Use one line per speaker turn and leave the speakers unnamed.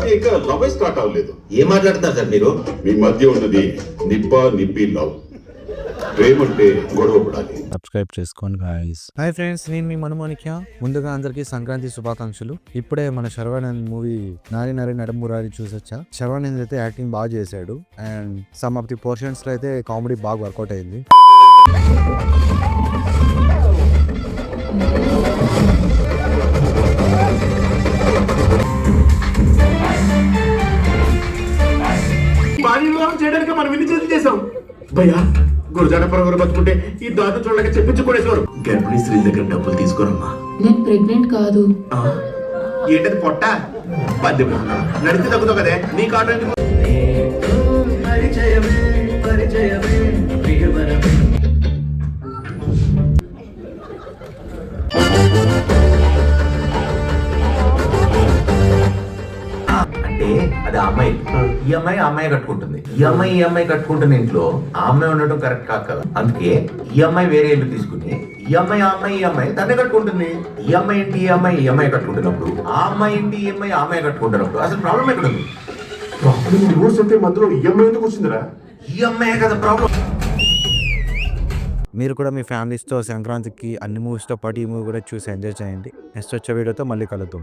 మధ్య ఇంకా love start అవ్వలేదు.
ఏం మాట్లాడతారు సార్ మీరు?
మీ మధ్య ఉన్నది నిప్పి లవ్. ప్రేమ అంటే గొడవ పడాలి.
సబ్స్క్రైబ్ చేసుకోండి గాయ్స్. హాయ్ ఫ్రెండ్స్, నేను మీ మనుమాణిక్య. ముందుగా అందరికీ సంక్రాంతి శుభాకాంక్షలు. ఇప్పుడే మన శర్వానంద్ మూవీ నారి నారి నడుమురారి చూసొచ్చా. శర్వానంద్ అయితే యాక్టింగ్ బాగా చేశాడు and some of the portions లో అయితే కామెడీ బాగా వర్కౌట్ అయింది.
చేయడానికి మనం ఇన్ని చేతులు చేసాం భయ్యా. గురజాడ పరవరు బతుకుంటే ఈ దాత చూడలేక చెప్పించుకునేసారు. గర్భిణీ స్త్రీల దగ్గర డబ్బులు తీసుకోరమ్మా.
నేను ప్రెగ్నెంట్ కాదు.
ఏంటది పొట్ట పద్యం నడిచి తగ్గుతావు కదే నీ కాటు ఎందుకు? అంటే అది ఆ అమ్మాయి ఆ అమ్మాయి కట్టుకుంటుంది. ఈ అమ్మాయి కట్టుకుంటున్న ఇంట్లో ఆ అమ్మాయి ఉండటం కరెక్ట్ కాదు కదా. అందుకే ఈ అమ్మాయి వేరే ఇల్లు తీసుకుని ఈ అమ్మాయి తనే కట్టుకుంటుంది. ఈ అమ్మాయి కట్టుకుంటున్నప్పుడు ఆ అమ్మాయి ఇంటి ఈ అమ్మాయి కట్టుకుంటున్నప్పుడు అసలు ప్రాబ్లం ఎక్కడ ఉంది? ప్రాబ్లం డివోర్స్ అంటే మధ్యలో ఈ అమ్మాయి ఎందుకు వచ్చిందిరా? ఈ అమ్మాయి కదా ప్రాబ్లం.
మీరు కూడా మీ ఫ్యామిలీస్తో సంక్రాంతికి అన్ని మూవీస్తో పాటు ఈ మూవీ కూడా చూసి ఎంజాయ్ చేయండి. నెక్స్ట్ వచ్చే వీడియోతో మళ్ళీ కలుద్దాం.